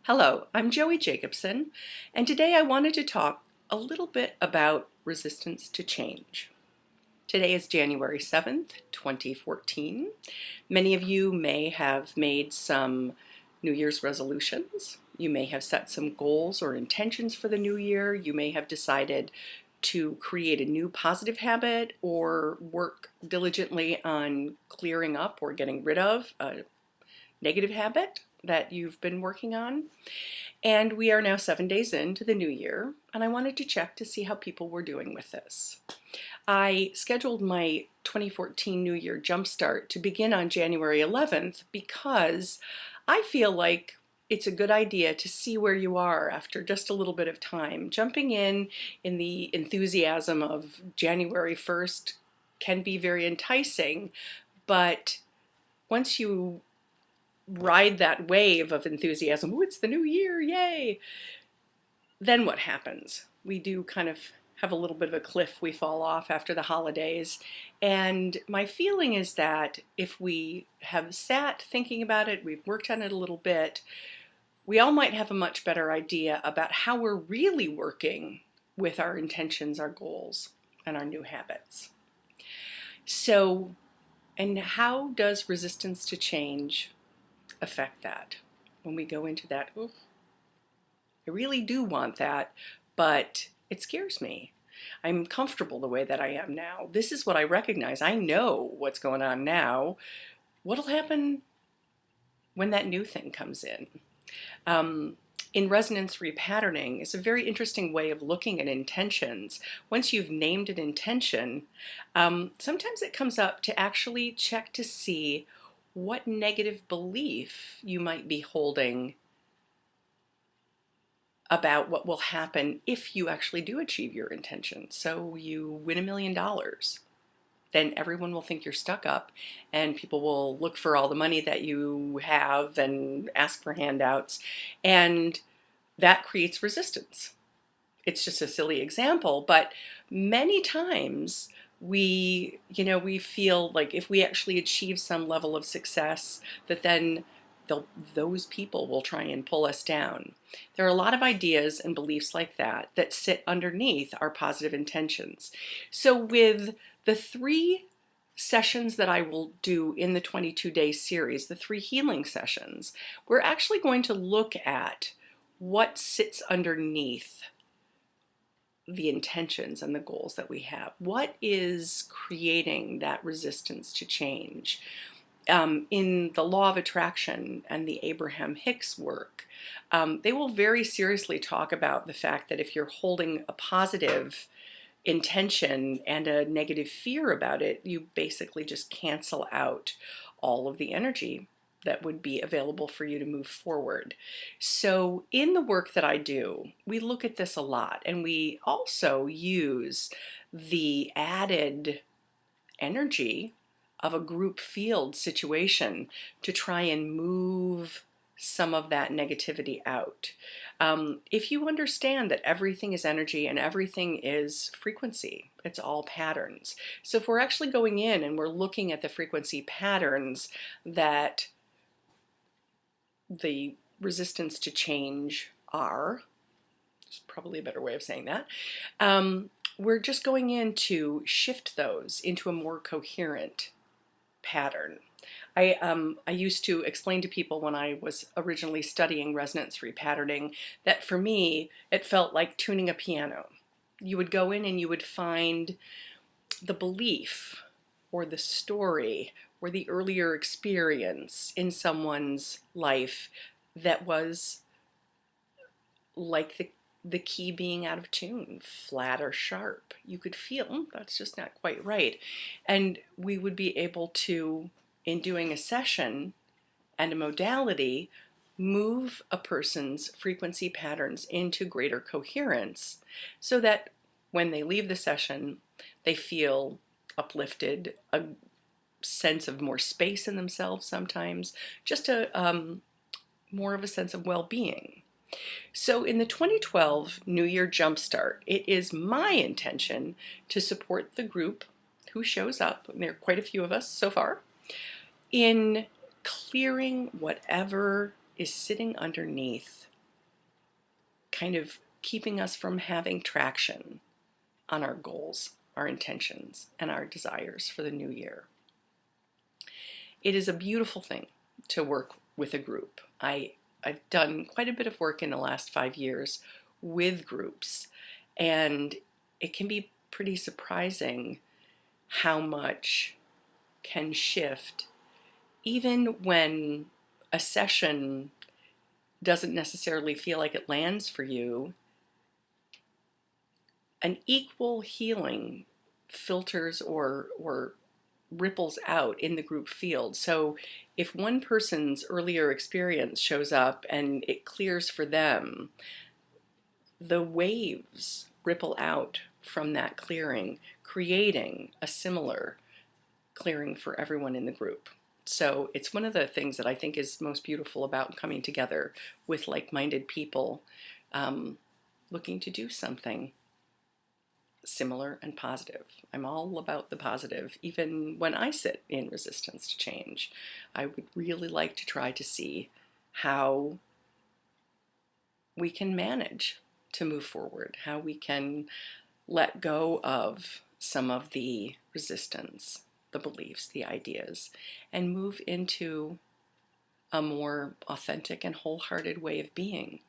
Hello, I'm Joey Jacobson, and today I wanted to talk a little bit about resistance to change. Today is January 7th, 2014. Many of you may have made some New Year's resolutions. You may have set some goals or intentions for the new year. You may have decided to create a new positive habit or work diligently on clearing up or getting rid of a negative habit that you've been working on. And we are now 7 days into the new year, and I wanted to check to see how people were doing with this. I scheduled my 2014 New Year Jumpstart to begin on January 11th because I feel like it's a good idea to see where you are after just a little bit of time. Jumping in the enthusiasm of January 1st can be very enticing, but once you ride that wave of enthusiasm, "Ooh, it's the new year, yay!" Then what happens? We do kind of have a little bit of a cliff we fall off after the holidays. And my feeling is that if we have sat thinking about it, we've worked on it a little bit, we all might have a much better idea about how we're really working with our intentions, our goals, and our new habits. So, and how does resistance to change affect that? When we go into that, "Oof, I really do want that, but it scares me. I'm comfortable the way that I am now. This is what I recognize. I know what's going on now. What'll happen when that new thing comes in?" In resonance repatterning is a very interesting way of looking at intentions. Once you've named an intention, sometimes it comes up to actually check to see what negative belief you might be holding about what will happen if you actually do achieve your intention. So you win $1 million, then everyone will think you're stuck up, and people will look for all the money that you have and ask for handouts, and that creates resistance. It's just a silly example, but many times we feel like if we actually achieve some level of success, that then those people will try and pull us down. There are a lot of ideas and beliefs like that that sit underneath our positive intentions. So with the 3 sessions that I will do in the 22-day series, the 3 healing sessions, we're actually going to look at what sits underneath the intentions and the goals that we have. What is creating that resistance to change? In the Law of Attraction and the Abraham Hicks work, they will very seriously talk about the fact that if you're holding a positive intention and a negative fear about it, you basically just cancel out all of the energy that would be available for you to move forward. So in the work that I do, we look at this a lot, and we also use the added energy of a group field situation to try and move some of that negativity out. If you understand that everything is energy and everything is frequency, it's all patterns. So if we're actually going in and we're looking at the frequency patterns that the resistance to change are, there's probably a better way of saying that, we're just going in to shift those into a more coherent pattern. I used to explain to people when I was originally studying resonance repatterning that for me it felt like tuning a piano. You would go in and you would find the belief or the story or the earlier experience in someone's life that was like the key being out of tune, flat or sharp. You could feel, that's just not quite right. And we would be able to, in doing a session and a modality, move a person's frequency patterns into greater coherence so that when they leave the session, they feel uplifted, a sense of more space in themselves sometimes, just more of a sense of well-being. So in the 2012 New Year Jumpstart, it is my intention to support the group who shows up, and there are quite a few of us so far, in clearing whatever is sitting underneath kind of keeping us from having traction on our goals, our intentions, and our desires for the new year. It is a beautiful thing to work with a group. I've done quite a bit of work in the last 5 years with groups, and it can be pretty surprising how much can shift even when a session doesn't necessarily feel like it lands for you. An equal healing filters or ripples out in the group field. So if one person's earlier experience shows up and it clears for them, the waves ripple out from that clearing, creating a similar clearing for everyone in the group. So it's one of the things that I think is most beautiful about coming together with like-minded people looking to do something similar and positive. I'm all about the positive, even when I sit in resistance to change. I would really like to try to see how we can manage to move forward, how we can let go of some of the resistance, the beliefs, the ideas, and move into a more authentic and wholehearted way of being.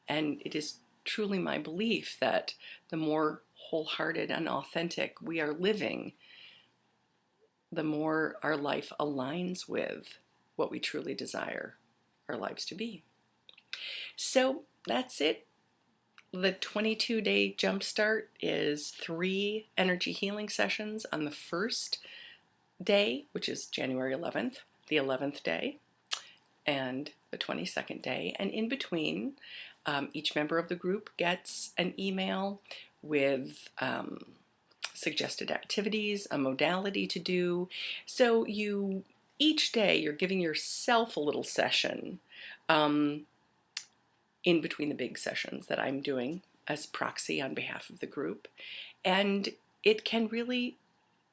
And it is truly my belief that the more wholehearted and authentic we are living, the more our life aligns with what we truly desire our lives to be. So that's it. The 22-day jumpstart is 3 energy healing sessions on the first day, which is January 11th, the 11th day, and the 22nd day. And in between, each member of the group gets an email with suggested activities, a modality to do. So each day you're giving yourself a little session in between the big sessions that I'm doing as proxy on behalf of the group. And it can really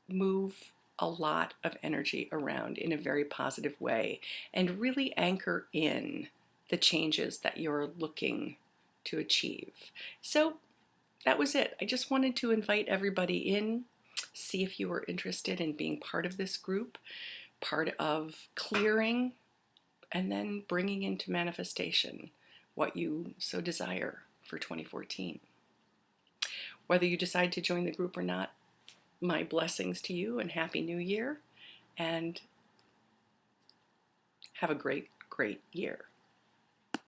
move a lot of energy around in a very positive way and really anchor in the changes that you're looking to achieve. So that was it. I just wanted to invite everybody in, see if you were interested in being part of this group, part of clearing, and then bringing into manifestation what you so desire for 2014. Whether you decide to join the group or not, my blessings to you and Happy New Year, and have a great, great year.